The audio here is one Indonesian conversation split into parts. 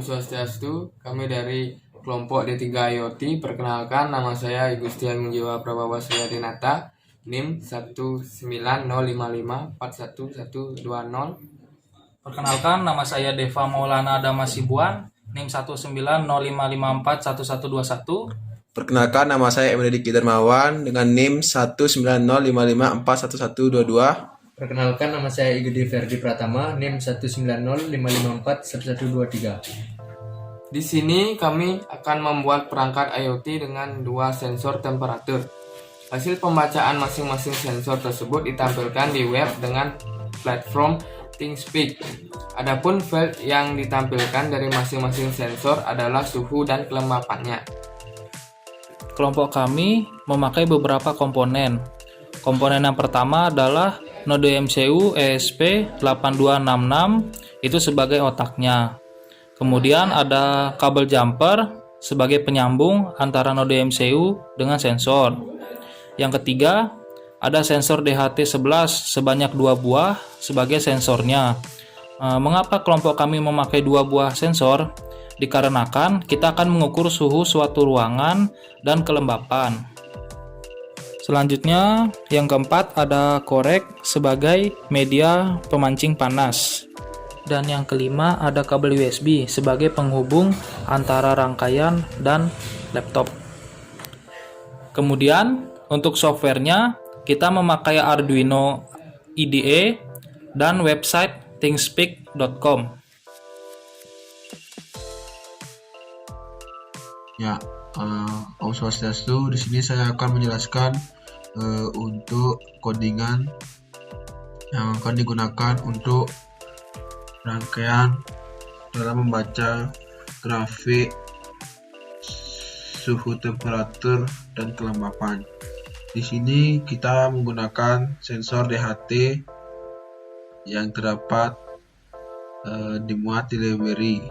Swastiastu, kami dari kelompok D3 IoT. Perkenalkan, nama saya Igustian Jiwa Prabawa Suryadinata, NIM 19055411120. Perkenalkan, nama saya Deva Maulana Damasibuan, NIM 19055541121. Perkenalkan, nama saya Emre Diki Darmawan dengan NIM 19055541122. Perkenalkan, nama saya Igede Ferdi Pratama, NIM 19055541123. Di sini kami akan membuat perangkat IoT dengan dua sensor temperatur. Hasil pembacaan masing-masing sensor tersebut ditampilkan di web dengan platform ThingSpeak. Adapun file yang ditampilkan dari masing-masing sensor adalah suhu dan kelembapannya. Kelompok kami memakai beberapa komponen. Komponen yang pertama adalah node MCU ESP8266, itu sebagai otaknya. Kemudian ada kabel jumper sebagai penyambung antara node MCU dengan sensor. Yang ketiga, ada sensor DHT11 sebanyak 2 buah sebagai sensornya. Mengapa kelompok kami memakai 2 buah sensor? Dikarenakan kita akan mengukur suhu suatu ruangan dan kelembapan. Selanjutnya, yang keempat ada korek sebagai media pemancing panas. Dan yang kelima ada kabel USB sebagai penghubung antara rangkaian dan laptop. Kemudian, untuk softwarenya, kita memakai Arduino IDE dan website thingspeak.com. Ya, Om Swastiastu. Di sini saya akan menjelaskan untuk codingan yang akan digunakan untuk rangkaian dalam membaca grafik suhu temperatur dan kelembapan. Di sini kita menggunakan sensor DHT yang terdapat dimuat di library.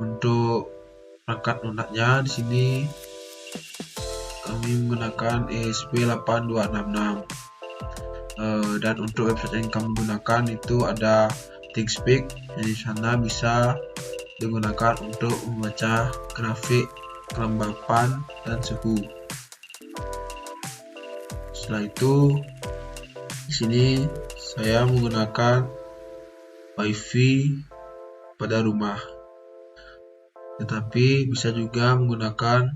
Untuk perangkat lunaknya di sini kami menggunakan ESP8266. Dan untuk website yang kami gunakan itu ada ThingSpeak, yang di sana bisa digunakan untuk membaca grafik kelembapan dan suhu. Setelah itu, di sini saya menggunakan WiFi pada rumah, tetapi bisa juga menggunakan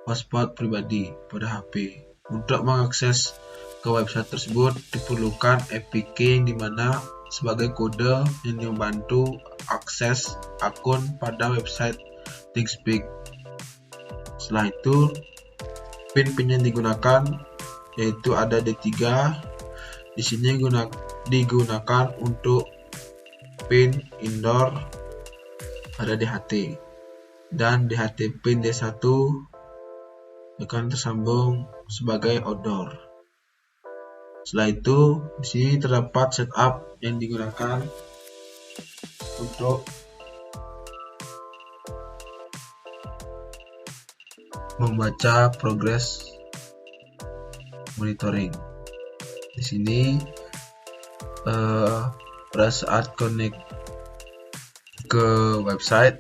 hotspot pribadi pada HP. Untuk mengakses ke website tersebut diperlukan APK yang dimana sebagai kode yang membantu akses akun pada website ThingSpeak. Setelah itu, pin yang digunakan yaitu ada D3. Di sini digunakan untuk pin indoor pada DHT, dan DHT pin D1 akan tersambung sebagai outdoor. Setelah itu, di sini terdapat setup yang digunakan untuk membaca progres monitoring. Di sini pada saat connect ke website,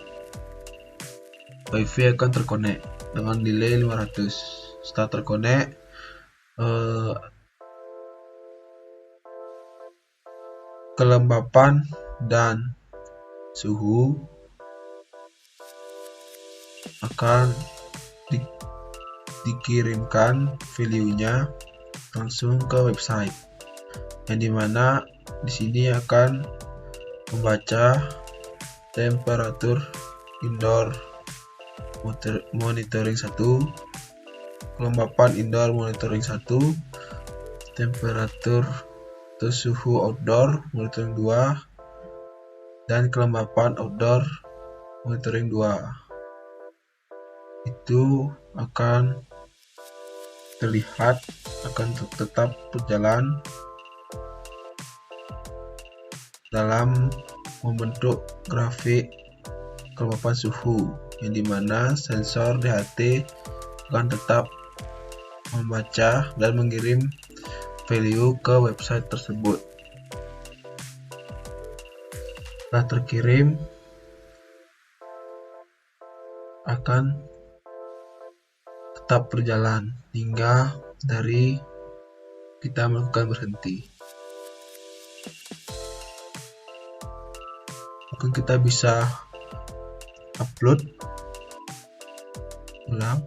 WiFi akan terkonek dengan delay 500. Setelah terkonek, kelembapan dan suhu akan dikirimkan value-nya langsung ke website, yang dimana di sini akan membaca temperatur indoor monitoring 1, kelembapan indoor monitoring 1, temperatur atau suhu outdoor monitoring 2, dan kelembapan outdoor monitoring 2. Itu akan terlihat akan tetap berjalan dalam membentuk grafik kelembapan suhu, yang dimana sensor DHT akan tetap membaca dan mengirim value ke website tersebut. Setelah terkirim, akan tetap berjalan hingga dari kita melakukan berhenti. Mungkin kita bisa upload ulang.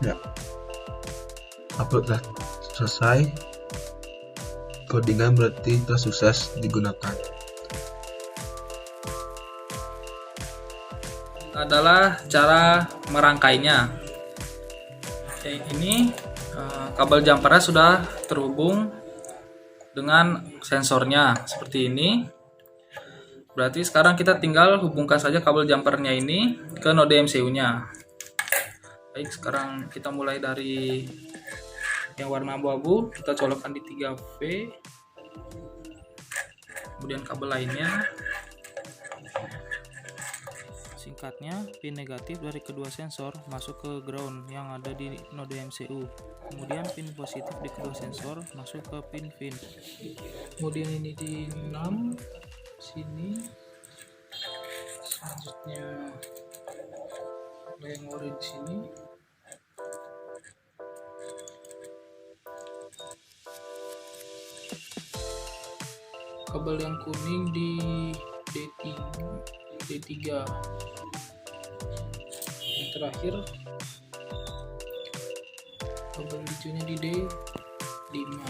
Ya, upload telah selesai. Codingan berarti telah sukses digunakan. Adalah cara merangkainya. Oke, ini kabel jumpernya sudah terhubung dengan sensornya seperti ini. Berarti sekarang kita tinggal hubungkan saja kabel jumpernya ini ke node MCU-nya. Baik, sekarang kita mulai dari yang warna abu-abu, kita colokkan di 3V. Kemudian kabel lainnya. Singkatnya, pin negatif dari kedua sensor masuk ke ground yang ada di node MCU. Kemudian pin positif di kedua sensor masuk ke pin. Kemudian ini di 6 sini. Selanjutnya ada yang orange sini. Kabel yang kuning di D3. Yang terakhir kabel hijaunya di D5.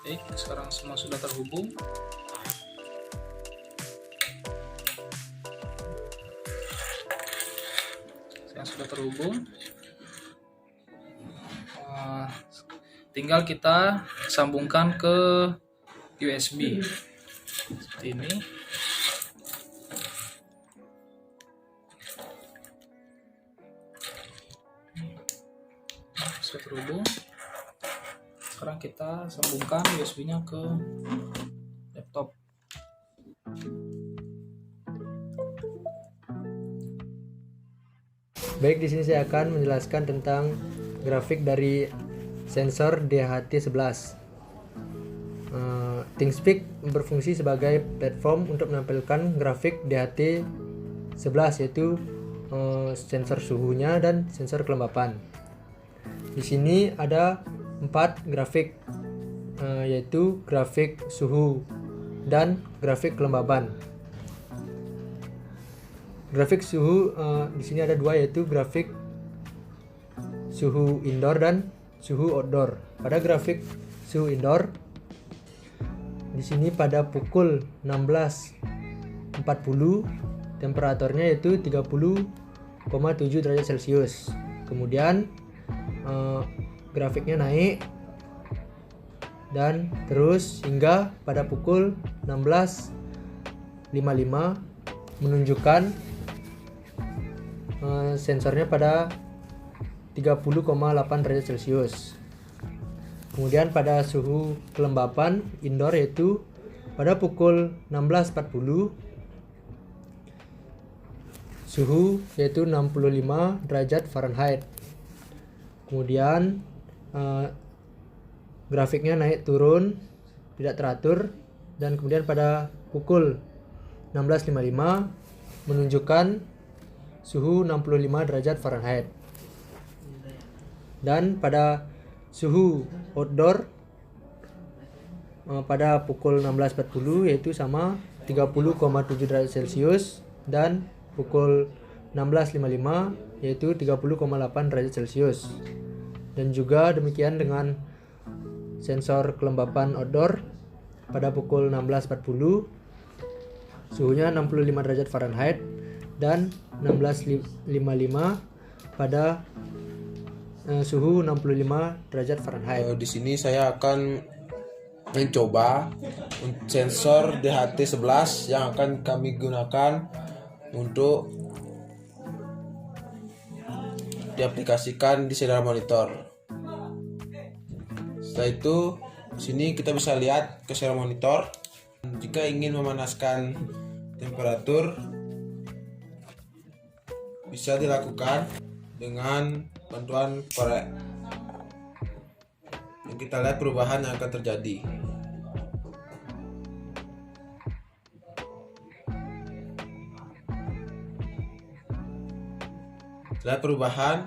Baik, sekarang semua sudah terhubung. Tinggal kita sambungkan ke USB seperti ini. Sudah terhubung. Sekarang kita sambungkan USB-nya ke laptop. Baik, di sini saya akan menjelaskan tentang grafik dari sensor DHT11. ThinkSpeak berfungsi sebagai platform untuk menampilkan grafik DHT11, yaitu sensor suhunya dan sensor kelembapan. Di sini ada 4 grafik, yaitu grafik suhu dan grafik kelembaban. Grafik suhu di sini ada 2, yaitu grafik suhu indoor dan suhu outdoor. Pada grafik suhu indoor, di sini pada pukul 16.40 temperaturnya yaitu 30,7 derajat Celcius. Kemudian grafiknya naik dan terus hingga pada pukul 16.55 menunjukkan sensornya pada 30,8 derajat Celcius. Kemudian pada suhu kelembapan indoor yaitu pada pukul 16.40 suhu yaitu 65 derajat Fahrenheit. Kemudian grafiknya naik turun tidak teratur, dan kemudian pada pukul 16.55 menunjukkan suhu 65 derajat Fahrenheit. Dan pada suhu outdoor pada pukul 16.40 yaitu sama 30,7 derajat Celcius, dan pukul 16.55 yaitu 30,8 derajat Celcius. Dan juga demikian dengan sensor kelembapan outdoor pada pukul 16.40 suhunya 65 derajat Fahrenheit dan 16.55 pada suhu 65 derajat Fahrenheit. Di sini saya akan mencoba sensor DHT11 yang akan kami gunakan untuk diaplikasikan di serial monitor. Setelah itu, sini kita bisa lihat ke serial monitor. Jika ingin memanaskan temperatur, bisa dilakukan dengan bantuan korek. Dan kita lihat perubahan yang akan terjadi. Setelah perubahan,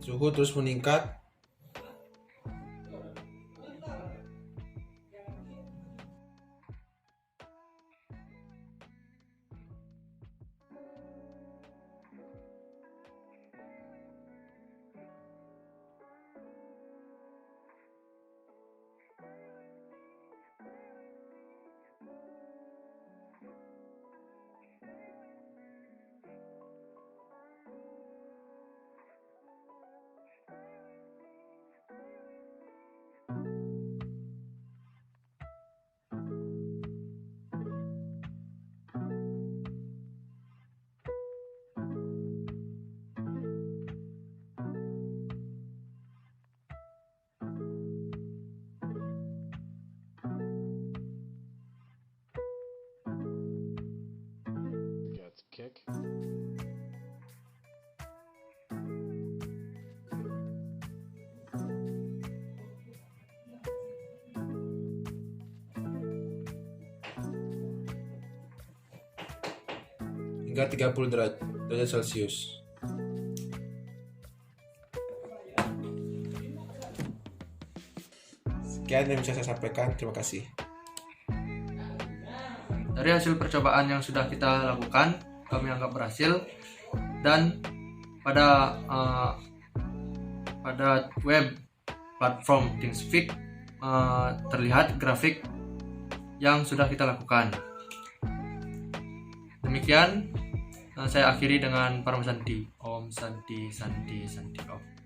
suhu terus meningkat. Kick. Hingga 30 derajat Celcius. Sekian yang bisa saya sampaikan. Terima kasih. Dari hasil percobaan yang sudah kita lakukan, kami anggap berhasil, dan pada web platform ThingSpeak terlihat grafik yang sudah kita lakukan. Demikian, saya akhiri dengan Param Santi. Om Santi Santi Santi Om.